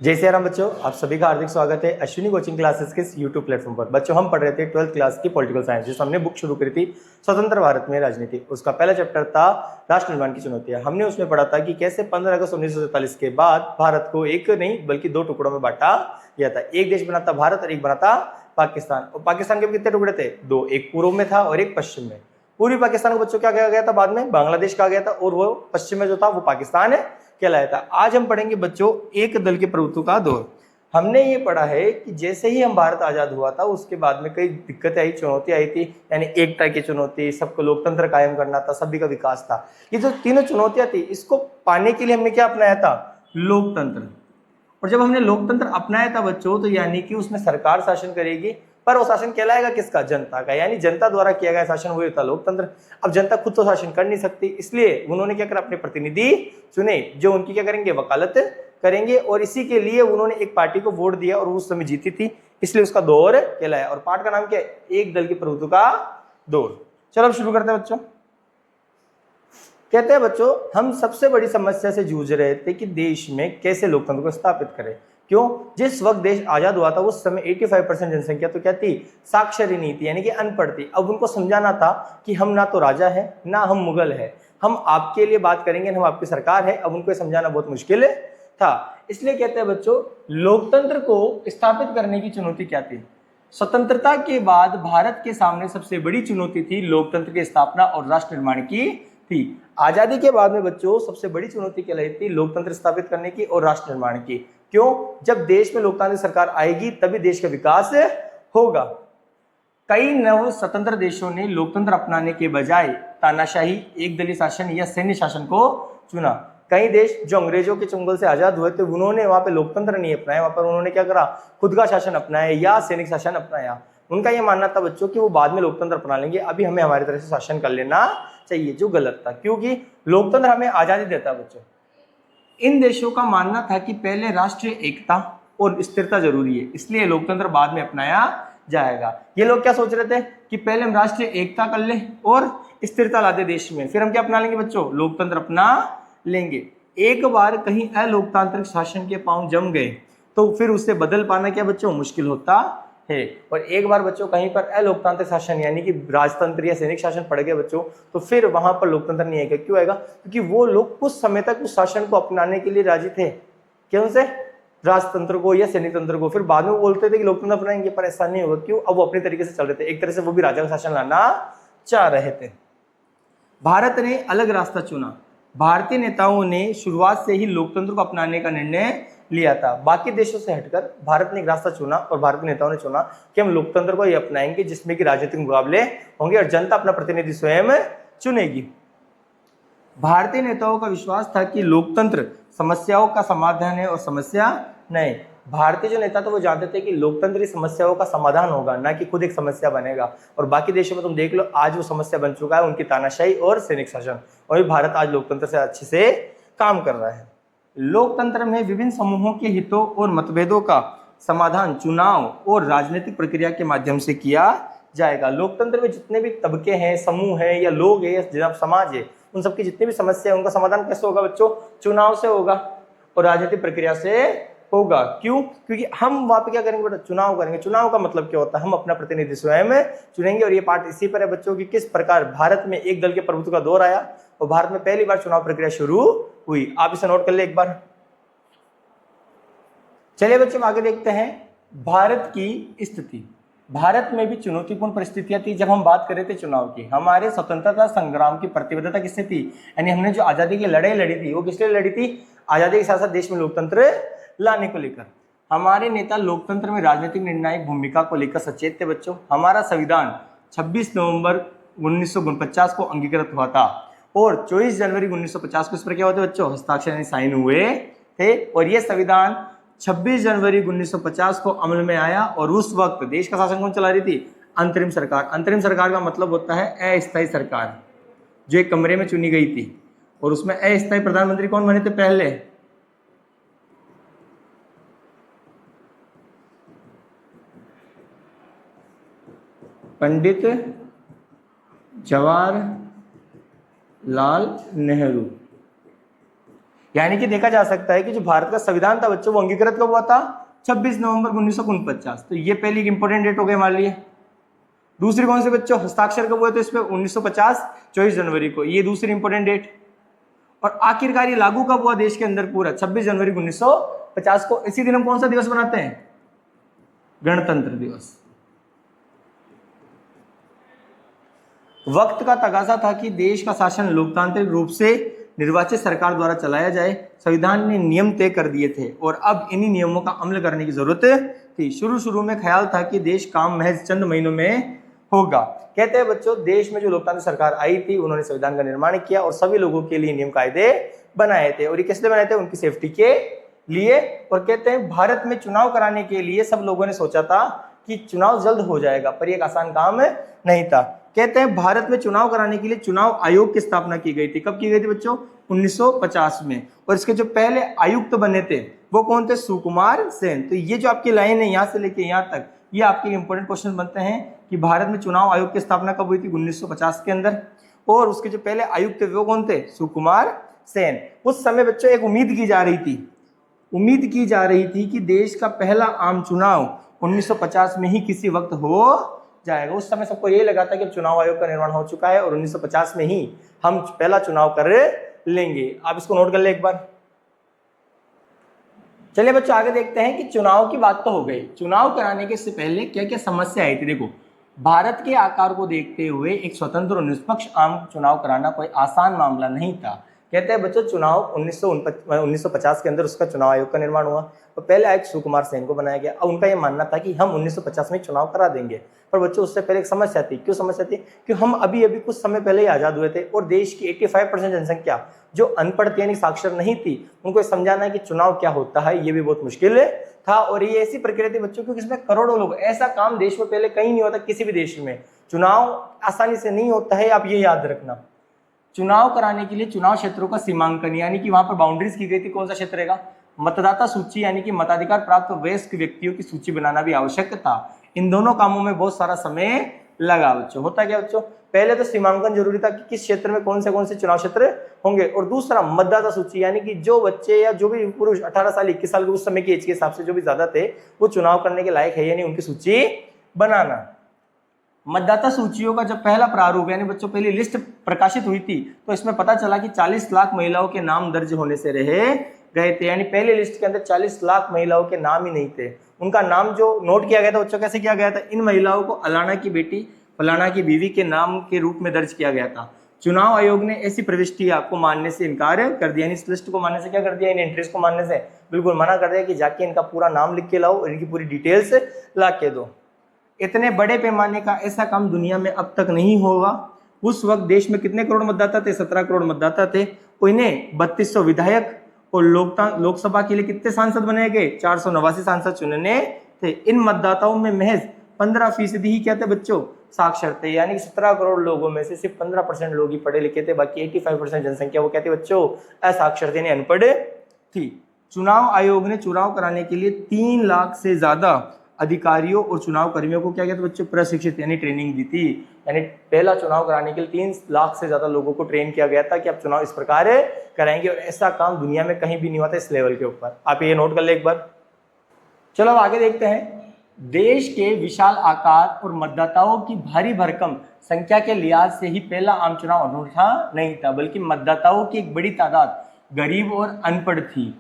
जय श्री राम बच्चों, आप सभी का हार्दिक स्वागत है अश्विनी कोचिंग क्लासेस के यूट्यूब प्लेटफॉर्म पर। बच्चों, हम पढ़ रहे थे 12th क्लास की पॉलिटिकल साइंस, जिसमें हमने बुक शुरू करी थी स्वतंत्र भारत में राजनीति। उसका पहला चैप्टर था राष्ट्र निर्माण की चुनौतियां। हमने उसमें पढ़ा था कि कैसे 15 अगस्त 1947 के बाद भारत को एक नहीं बल्कि दो टुकड़ों में बांटा गया था। एक देश बना था भारत और एक बना था पाकिस्तान। और पाकिस्तान के कितने टुकड़े थे? दो, एक पूर्व में था और एक पश्चिम में। पूर्वी पाकिस्तान को बच्चों क्या कहा गया था? बाद में बांग्लादेश कहा गया था, और वो पश्चिम में जो था वो पाकिस्तान कहलाया था। आज हम पढ़ेंगे बच्चों एक दल के प्रभुत्व का दौर। हमने ये पढ़ा है कि जैसे ही हम भारत आजाद हुआ था उसके बाद में कई दिक्कतें आई, चुनौतियां आई थी, यानी एकता की चुनौती, सबको लोकतंत्र कायम करना था, सभी का विकास था। ये जो तीनों चुनौतियां थी, इसको पाने के लिए हमने क्या अपनाया था? लोकतंत्र। और जब हमने लोकतंत्र अपनाया था बच्चों, तो यानी कि उसमें सरकार शासन करेगी, पर वो शासन कहलाएगा किसका? जनता का। यानी जनता द्वारा किया गया शासन वही होता लोकतंत्र। अब जनता खुद तो शासन कर नहीं सकती, इसलिए उन्होंने क्या करा? अपने प्रतिनिधि चुने जो उनकी क्या करेंगे? वकालत करेंगे। और इसी के लिए उन्होंने एक पार्टी को वोट दिया और उस समय जीती थी, इसलिए उसका दौर कहलाया। और पार्ट का नाम क्या है? एक दल के प्रभुत्व का दौर। चलो अब शुरू करते हैं बच्चों। कहते हैं बच्चों, हम सबसे बड़ी समस्या से जूझ रहे थे कि देश में कैसे लोकतंत्र को स्थापित करें। क्यों? जिस वक्त देश आजाद हुआ था उस समय 85% जनसंख्या तो क्या थी? साक्षर ही नहीं थी, यानी कि अनपढ़ थी। अब उनको समझाना था कि हम ना तो राजा है ना हम मुगल है, हम आपके लिए बात करेंगे, हम आपकी सरकार है। अब उनको समझाना बहुत मुश्किल था। इसलिए कहते हैं बच्चों, लोकतंत्र को स्थापित करने की चुनौती क्या थी? स्वतंत्रता के बाद भारत के सामने सबसे बड़ी चुनौती थी लोकतंत्र की स्थापना और राष्ट्र निर्माण की थी। आजादी के बाद में बच्चों सबसे बड़ी चुनौती क्या रही थी? लोकतंत्र स्थापित करने की और राष्ट्र निर्माण की। क्यों? जब देश में लोकतांत्रिक सरकार आएगी तभी देश का विकास होगा। कई नव स्वतंत्र देशों ने लोकतंत्र अपनाने के बजाय तानाशाही, एक दलीय शासन या सैन्य शासन को चुना। कई देश जो अंग्रेजों के चंगुल से आजाद हुए थे, उन्होंने वहां पे लोकतंत्र नहीं अपनाया, वहां पर उन्होंने क्या करा? खुद का शासन अपनाया या सैनिक शासन अपनाया। उनका यह मानना था बच्चों कि वो बाद में लोकतंत्र अपना लेंगे, अभी हमें हमारी तरह से शासन कर लेना चाहिए, जो गलत था, क्योंकि लोकतंत्र हमें आजादी देता है बच्चों। इन देशों का मानना था कि पहले राष्ट्रीय एकता और स्थिरता जरूरी है, इसलिए लोकतंत्र बाद में अपनाया जाएगा। ये लोग क्या सोच रहे थे कि पहले हम राष्ट्रीय एकता कर ले और स्थिरता ला दे देश में, फिर हम क्या अपना लेंगे बच्चों? लोकतंत्र अपना लेंगे। एक बार कहीं अलोकतांत्रिक शासन के पांव जम गए तो फिर उससे बदल पाना क्या बच्चों? मुश्किल होता है। और एक बार बच्चों कहीं पर अलोकतांत्रिक शासन यानी कि राजतंत्र या सैनिक शासन पड़ गए बच्चों, तो फिर वहां पर लोकतंत्र नहीं आएगा। क्यों आएगा? क्योंकि वो लोग कुछ समय तक उस शासन को अपनाने के लिए राजी थे। क्यों से? राजतंत्र को या सैनिक तंत्र को। फिर बाद में बोलते थे कि लोकतंत्र अपनाएंगे, पर ऐसा नहीं होगा। क्यों? अब वो अपने तरीके से चल रहे थे, एक तरह से वो भी राजा का शासन लाना चाह रहे थे। भारत ने अलग रास्ता चुना। भारतीय नेताओं ने शुरुआत से ही लोकतंत्र को अपनाने का निर्णय लिया था। बाकी देशों से हटकर भारत ने एक रास्ता चुना और भारतीय नेताओं ने चुना कि हम लोकतंत्र को ही अपनाएंगे, जिसमें कि राजनीतिक मुकाबले होंगे और जनता अपना प्रतिनिधि स्वयं चुनेगी। भारतीय नेताओं का विश्वास था कि लोकतंत्र समस्याओं का समाधान है और समस्या नहीं। भारतीय जो नेता थे वो जानते थे कि लोकतंत्र समस्याओं का समाधान होगा, ना कि खुद एक समस्या बनेगा। और बाकी देशों में तुम देख लो, आज वो समस्या बन चुका है उनकी तानाशाही और सैनिक शासन, और भारत आज लोकतंत्र से अच्छे से काम कर रहा है। लोकतंत्र में विभिन्न समूहों के हितों और मतभेदों का समाधान चुनाव और राजनीतिक प्रक्रिया के माध्यम से किया जाएगा। लोकतंत्र में जितने भी तबके हैं, समूह हैं या लोग हैं या समाज है, उन सबकी जितनी भी समस्या है उनका समाधान कैसे होगा बच्चों? चुनाव से होगा और राजनीतिक प्रक्रिया से होगा। क्यों? क्योंकि हम वहां पे क्या करेंगे बेटा? चुनाव करेंगे। चुनाव का मतलब क्या होता है? हम अपना प्रतिनिधि स्वयं चुनेंगे। और ये पार्ट इसी पर है बच्चों कि किस प्रकार भारत में एक दल के प्रभुत्व का दौर आया और भारत में पहली बार चुनाव प्रक्रिया शुरू हुई। आप इसे नोट कर ले एक बार। चलिए बच्चों आगे देखते हैं भारत की स्थिति। भारत में भी चुनौतीपूर्ण परिस्थितियां थी जब हम बात कर रहे थे चुनाव की। हमारे स्वतंत्रता संग्राम की प्रतिबद्धता किससे थी? यानी हमने जो आजादी की लड़ाई लड़ी थी वो किस लिए लड़ी थी? आजादी के साथ साथ देश में लोकतंत्र लाने को लेकर। हमारे नेता लोकतंत्र में राजनीतिक निर्णायक भूमिका को लेकर सचेत थे बच्चों। हमारा संविधान 26 नवंबर 1949 को अंगीकृत हुआ था और 24 जनवरी 1950 को इस पर क्या होते बच्चों? हस्ताक्षर यानी साइन हुए थे। और यह संविधान 26 जनवरी 1950 को अमल में आया और उस वक्त देश का शासन कौन चला रही थी? अंतरिम सरकार। अंतरिम सरकार का मतलब होता है अस्थायी सरकार, जो एक कमरे में चुनी गई थी। और उसमें अस्थायी प्रधानमंत्री कौन बने थे पहले? पंडित जवाहरलाल नेहरू। यानी कि देखा जा सकता है कि जो भारत का संविधान था बच्चों वो अंगीकृत कब हुआ था? 26 नवंबर 1949। तो ये पहली इंपॉर्टेंट डेट हो गई मान लिए। दूसरी कौन सी बच्चों? हस्ताक्षर कब हुए थे इसमें? 1950 24 जनवरी को, ये दूसरी इंपॉर्टेंट डेट। और आखिरकार ये लागू कब हुआ देश के अंदर पूरा? 26 जनवरी 1950 को। इसी दिन हम कौन सा दिवस मनाते हैं? गणतंत्र दिवस। वक्त का तकाजा था कि देश का शासन लोकतांत्रिक रूप से निर्वाचित सरकार द्वारा चलाया जाए। संविधान ने नियम तय कर दिए थे और अब इन्हीं नियमों का अमल करने की जरूरत थी। शुरू में ख्याल था कि देश काम महज चंद महीनों में होगा। कहते हैं बच्चों देश में जो लोकतांत्रिक सरकार आई थी उन्होंने संविधान का निर्माण किया और सभी लोगों के लिए नियम कायदे बनाए थे। और ये किस लिए बनाए थे? उनकी सेफ्टी के लिए। और कहते हैं भारत में चुनाव कराने के लिए सब लोगों ने सोचा था कि चुनाव जल्द हो जाएगा, पर एक आसान काम नहीं था। कहते हैं भारत में चुनाव कराने के लिए चुनाव आयोग की स्थापना की गई थी। कब की गई थी बच्चों? 1950 में। और इसके जो पहले आयुक्त बने थे वो कौन थे? सुकुमार सेन। तो ये जो आपकी लाइन है यहाँ से लेके यहाँ तक, ये आपके इंपॉर्टेंट क्वेश्चन बनते हैं कि भारत में चुनाव आयोग की स्थापना कब हुई थी? 1950 के अंदर। और उसके जो पहले आयुक्त थे वो कौन थे? सुकुमार सेन। उस समय बच्चों एक उम्मीद की जा रही थी कि देश का पहला आम चुनाव 1950 में ही किसी वक्त हो जाएगा। उस समय सबको ये लगा था कि चुनाव आयोग का निर्माण हो चुका है और 1950 में ही हम पहला चुनाव कर लेंगे। आप इसको नोट कर ले एक बार। चलिए बच्चों आगे देखते हैं कि चुनाव की बात तो हो गई। चुनाव कराने के से पहले क्या क्या समस्या आई थी? देखो, भारत के आकार को देखते हुए एक स्वतंत्र और निष्पक्ष आम चुनाव कराना कोई आसान मामला नहीं था। कहते हैं बच्चों चुनाव 1950 के अंदर उसका चुनाव आयोग का निर्माण हुआ और पहले आयुक्त सुकुमार सेन को बनाया गया। अब उनका यह मानना था कि हम 1950 में चुनाव करा देंगे। पर बच्चों उससे पहले एक समस्या थी। क्यों समस्या थी? कि हम अभी कुछ समय पहले ही आजाद हुए थे और देश की 85% जनसंख्या जो अनपढ़ थी यानी साक्षर नहीं थी, उनको समझाना है कि चुनाव क्या होता है ये भी बहुत मुश्किल था। और ये ऐसी प्रक्रिया थी बच्चों क्योंकि इसमें करोड़ों लोग, ऐसा काम देश में पहले कहीं नहीं होता। किसी भी देश में चुनाव आसानी से नहीं होता है, आप ये याद रखना। चुनाव कराने के लिए चुनाव क्षेत्रों का सीमांकन यानी कि वहां पर बाउंड्रीज की गई थी। कौन सा क्षेत्र रहेगा? मतदाता सूची यानी कि मताधिकार प्राप्त वयस्क व्यक्तियों की सूची बनाना भी आवश्यक था। इन दोनों कामों में बहुत सारा समय लगा बच्चों। होता क्या बच्चों? पहले तो सीमांकन जरूरी था कि किस क्षेत्र में कौन से चुनाव क्षेत्र होंगे, और दूसरा मतदाता सूची यानी कि जो बच्चे या जो भी पुरुष 18 साल 21 साल के उस समय की एज के हिसाब से जो भी ज्यादा थे वो चुनाव करने के लायक है या नहीं, उनकी सूची बनाना। मतदाता सूचियों का जब पहला प्रारूप यानी बच्चों पहली लिस्ट प्रकाशित हुई थी तो इसमें पता चला कि 40 लाख महिलाओं के नाम दर्ज होने से रहे गए थे। यानी पहले लिस्ट के अंदर 40 लाख महिलाओं के नाम ही नहीं थे। उनका नाम जो नोट किया गया था बच्चों कैसे किया गया था? इन महिलाओं को अलाना की बेटी फलाना की बीवी के नाम के रूप में दर्ज किया गया था। चुनाव आयोग ने ऐसी प्रविष्टि को मानने से इनकार कर दिया। इस लिस्ट को मानने से क्या कर दिया? इन एंट्रीज को मानने से बिल्कुल मना कर दिया कि जाके इनका पूरा नाम लिख के लाओ, इनकी पूरी डिटेल्स ला के दो। इतने बड़े पैमाने का ऐसा काम दुनिया में अब तक नहीं होगा। उस वक्त देश में कितने करोड़ मतदाता थे? 17 करोड़ मतदाता थे। इन्हें 3200 विधायक और लोकसभा के लिए कितने सांसद बनाए गए? 489 सांसद चुनने थे। इन मतदाताओं में महज 15% ही क्या थे बच्चों? साक्षर थे। यानी 17 करोड़ लोगों में से सिर्फ 15% लोग ही पढ़े लिखे थे, बाकी 85% जनसंख्या वो कहते बच्चों असाक्षर थे, अनपढ़ थी। चुनाव आयोग ने चुनाव कराने के लिए 3 लाख से ज्यादा अधिकारियों और चुनाव कर्मियों को क्या कहते बच्चों? प्रशिक्षित यानी ट्रेनिंग दी थी। यानी पहला चुनाव कराने के लिए 3 लाख से ज्यादा लोगों को ट्रेन किया गया था कि आप चुनाव इस प्रकार कराएंगे, और ऐसा काम दुनिया में कहीं भी नहीं हुआ था इस लेवल के ऊपर। आप ये नोट कर ले एक बार। चलो अब आगे देखते हैं। देश के विशाल आकार और मतदाताओं की भारी भरकम संख्या के लिहाज से ही पहला आम चुनाव अनूठा नहीं था, बल्कि मतदाताओं की एक बड़ी तादाद गरीब और अनपढ़ थी।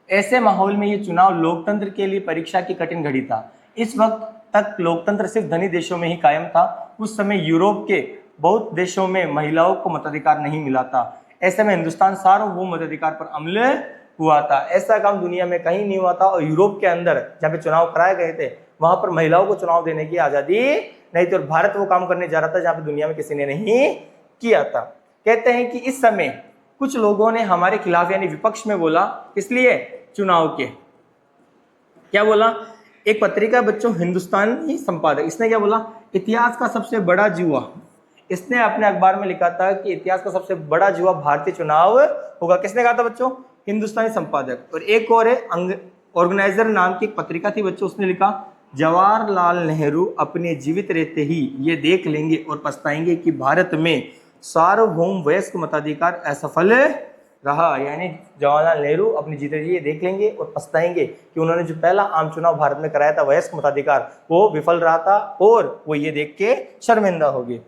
ऐसे माहौल में ये चुनाव लोकतंत्र के लिए परीक्षा की कठिन घड़ी था। इस वक्त तक लोकतंत्र सिर्फ धनी देशों में ही कायम था। उस समय यूरोप के बहुत देशों में महिलाओं को मताधिकार नहीं मिला था। ऐसे में हिंदुस्तान सार्वभौम मताधिकार पर अमल हुआ था। ऐसा काम दुनिया में कहीं नहीं हुआ था। और यूरोप के अंदर जहाँ पे चुनाव कराए गए थे वहां पर महिलाओं को चुनाव देने की आजादी नहीं थी, और भारत वो काम करने जा रहा था जहाँ पे दुनिया में किसी ने नहीं किया था। कहते हैं कि इस समय कुछ लोगों ने हमारे खिलाफ यानी विपक्ष में बोला, इसलिए चुनाव के क्या बोला? एक पत्रिका बच्चों हिंदुस्तानी संपादक, इसने क्या बोला? इतिहास का सबसे बड़ा जुआ। इसने अपने अखबार में लिखा था कि इतिहास का सबसे बड़ा जुआ भारतीय चुनाव होगा। किसने कहा था बच्चों? हिंदुस्तानी संपादक। और एक और है ऑर्गेनाइजर नाम की एक पत्रिका थी बच्चों, उसने लिखा जवाहरलाल नेहरू अपने जीवित रहते ही ये देख लेंगे और पछताएंगे कि भारत में सार्वभौम वयस्क मताधिकार असफल रहा। यानी जवाहरलाल नेहरू अपनी जीते जी ये देख लेंगे और पछताएंगे कि उन्होंने जो पहला आम चुनाव भारत में कराया था वयस्क मताधिकार, वो विफल रहा था और वो ये देख के शर्मिंदा हो गए।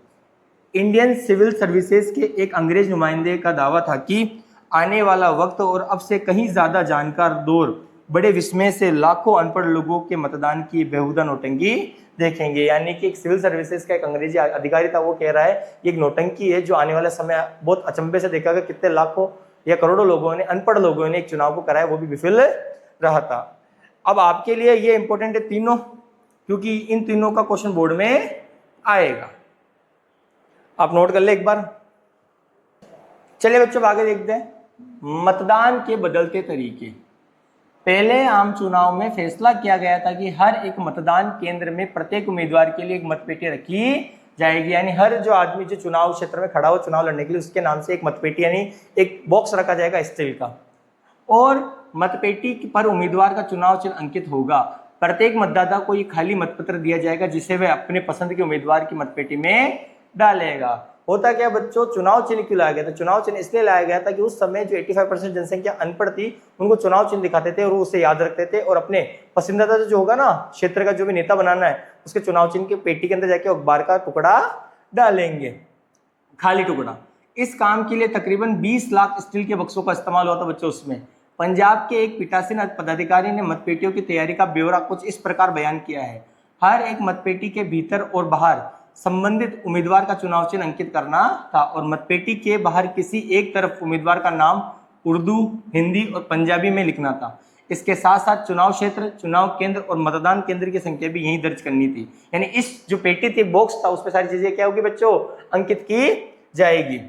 इंडियन सिविल सर्विसेज के एक अंग्रेज नुमाइंदे का दावा था कि आने वाला वक्त और अब से कहीं ज्यादा जानकार दौर बड़े विस्मय से लाखों अनपढ़ लोगों के मतदान की बेहुदा नौटंकी देखेंगे। यानी कि एक सिविल सर्विसेज का एक अंग्रेजी अधिकारी था, वो कह रहा है ये एक नौटंकी है जो आने वाले समय बहुत अचंभे से देखा गया, कितने लाखों या करोड़ों लोगों ने, अनपढ़ लोगों ने एक चुनाव को कराया, वो भी विफल रहा था। अब आपके लिए ये इंपॉर्टेंट है तीनों, क्योंकि इन तीनों का क्वेश्चन बोर्ड में आएगा, आप नोट कर ले एक बार। चलिए बच्चों आगे देखते हैं मतदान के बदलते तरीके। पहले आम चुनाव में फैसला किया गया था कि हर एक मतदान केंद्र में प्रत्येक उम्मीदवार के लिए एक मतपेटी रखी जाएगी। यानी हर जो आदमी जो चुनाव क्षेत्र में खड़ा हो चुनाव लड़ने के लिए, उसके नाम से एक मतपेटी यानी एक बॉक्स रखा जाएगा स्टील का, और मतपेटी पर उम्मीदवार का चुनाव चिन्ह अंकित होगा। प्रत्येक मतदाता को ये खाली मतपत्र दिया जाएगा जिसे वह अपने पसंद के उम्मीदवार की मतपेटी में डालेगा। होता क्या बच्चों, चुनाव चिन्ह क्यों लाया गया था? चुनाव चिन्ह इसलिए लाया गया था कि उस समय जो 85% जनसंख्या अनपढ़ थी, उनको चुनाव चिन्ह दिखाते थे और वो उसे याद रखते थे, और अपने पसंदीदा जो होगा ना क्षेत्र का जो भी नेता बनाना है, उसके चुनाव चिन्ह के पेटी के अंदर जाके अखबार का टुकड़ा डालेंगे, खाली टुकड़ा। इस काम के लिए तकरीबन 20 लाख स्टील के बक्सों का इस्तेमाल हुआ था बच्चों। उसमें पंजाब के एक पीठासीन पदाधिकारी ने मतपेटियों की तैयारी का ब्यौरा कुछ इस प्रकार बयान किया है। हर एक मतपेटी के भीतर और बाहर संबंधित उम्मीदवार का चुनाव चिन्ह अंकित करना था, और मतपेटी के बाहर किसी एक तरफ उम्मीदवार का नाम उर्दू, हिंदी और पंजाबी में लिखना था। इसके साथ साथ चुनाव क्षेत्र, चुनाव केंद्र और मतदान केंद्र की संख्या भी यहीं दर्ज करनी थी। यानी इस जो पेटी थी, बॉक्स था, उस पर सारी चीजें क्या होगी बच्चों, अंकित की जाएगी।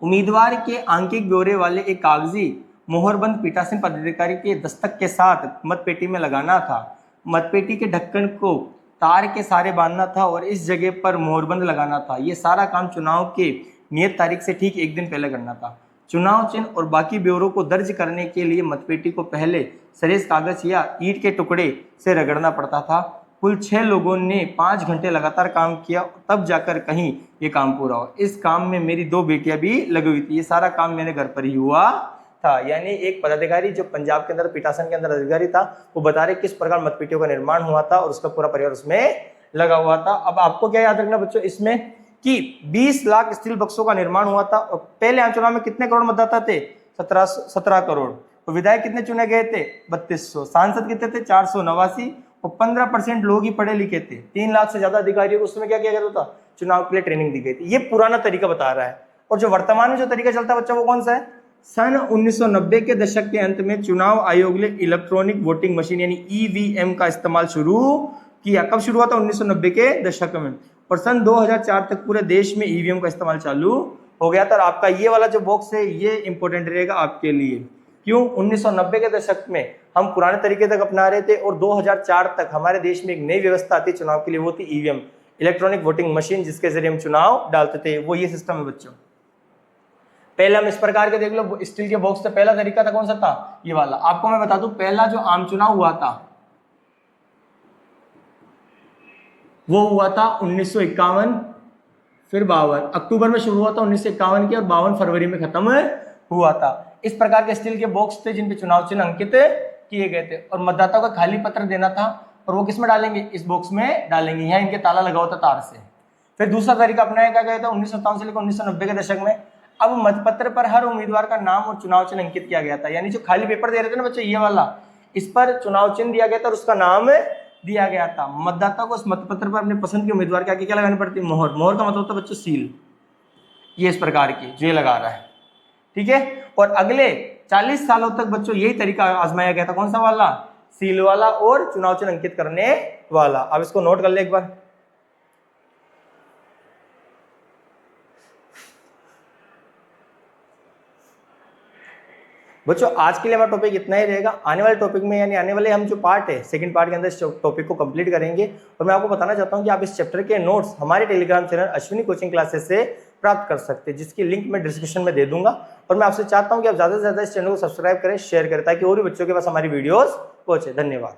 उम्मीदवार के आंकिक ब्यौरे वाले एक कागजी मोहरबंद पीठासीन पदाधिकारी के दस्तक के साथ मतपेटी में लगाना था। मतपेटी के ढक्कन को तार के सारे बांधना था और इस जगह पर मोहरबंद लगाना था। ये सारा काम चुनाव के नियत तारीख से ठीक एक दिन पहले करना था। चुनाव चिन्ह और बाकी ब्यौरों को दर्ज करने के लिए मतपेटी को पहले सरेस कागज या ईंट के टुकड़े से रगड़ना पड़ता था। कुल 6 लोगों ने 5 घंटे लगातार काम किया, तब जाकर कहीं ये काम पूरा हो। इस काम में मेरी 2 बेटियां भी लगी हुई थी। ये सारा काम मेरे घर पर ही हुआ था। यानी एक पदाधिकारी जो पंजाब के अंदर पीठासन के अंदर अधिकारी था, वो बता रहे किस प्रकार मतपेटियों का निर्माण हुआ था और उसका पूरा परिवार उसमें लगा हुआ था। अब आपको क्या याद रखना बच्चों इसमें कि 20 लाख स्टील बक्सों का निर्माण हुआ था, और पहले आम चुनाव में कितने करोड़ मतदाता थे? 17 करोड़। तो विधायक कितने चुने गए थे? 3200। सांसद कितने थे? 489, और 15% लोग ही पढ़े लिखे थे। 3 लाख से ज्यादा अधिकारियों को उसमें क्या किया गया था? चुनाव के लिए ट्रेनिंग दी गई थी। ये पुराना तरीका बता रहा है। और जो वर्तमान में जो तरीका चलता है बच्चा, वो कौन सा है? सन 1990 के दशक के अंत में चुनाव आयोग ने इलेक्ट्रॉनिक वोटिंग मशीन यानी ईवीएम का इस्तेमाल शुरू किया। कब शुरू हुआ था? 1990 के दशक में, और सन 2004 तक पूरे देश में ईवीएम का इस्तेमाल चालू हो गया था। और आपका ये वाला जो बॉक्स है ये इंपॉर्टेंट रहेगा आपके लिए। क्यों? 1990 के दशक में हम पुराने तरीके तक अपना रहे थे, और 2004 तक हमारे देश में एक नई व्यवस्था आती चुनाव के लिए, वो थी ईवीएम, इलेक्ट्रॉनिक वोटिंग मशीन, जिसके जरिए हम चुनाव डालते थे। वो ये सिस्टम है बच्चों। पहले हम इस प्रकार के देख लो, स्टील के बॉक्स से पहला तरीका था कौन सा था? ये वाला। आपको मैं बता दूं, पहला जो आम चुनाव हुआ था वो हुआ था 1951, फिर 52 अक्टूबर में शुरू हुआ था 1951 के, और 52 फरवरी में खत्म हुआ था। इस प्रकार के स्टील के बॉक्स थे जिन पे चुनाव चिन्ह अंकित किए गए थे, और मतदाताओं को खाली पत्र देना था, और वो किस में डालेंगे? इस बॉक्स में डालेंगे। यहाँ इनके ताला लगा हुआ था तार से। फिर दूसरा तरीका अपनाया गया था 1957 से लेकर 1990 के दशक में। अब मतपत्र पर हर उम्मीदवार का नाम और चुनाव चिन्ह अंकित किया गया था। यानी जो खाली पेपर दे रहे थे ना बच्चों, ये वाला, इस पर चुनाव चिन्ह दिया गया था और उसका नाम दिया गया था। मतदाता को उस मतपत्र पर अपने पसंद के उम्मीदवार के आगे क्या लगानी पड़ती है? मोहर। मोहर का मतलब होता है बच्चों सील। ये इस प्रकार की जो ये लगा रहा है, ठीक है। और अगले 40 सालों तक बच्चों यही तरीका आजमाया गया था। कौन सा वाला? सील वाला और चुनाव चिन्ह अंकित करने वाला। अब इसको नोट कर ले एक बार। बच्चों आज के लिए हमारा टॉपिक इतना ही रहेगा। आने वाले टॉपिक में यानी आने वाले हम जो पार्ट है सेकंड पार्ट के अंदर इस टॉपिक को कंप्लीट करेंगे। और मैं आपको बताना चाहता हूं कि आप इस चैप्टर के नोट्स हमारे Telegram channel Ashwini coaching classes से प्राप्त कर सकते हैं, जिसकी लिंक मैं डिस्क्रिप्शन में दे दूंगा। और मैं आपसे चाहता हूं कि आप ज़्यादा से ज़्यादा इस चैनल को सब्सक्राइब करें, शेयर करें, ताकि और भी बच्चों के पास हमारी वीडियोज़ पहुंचे। धन्यवाद।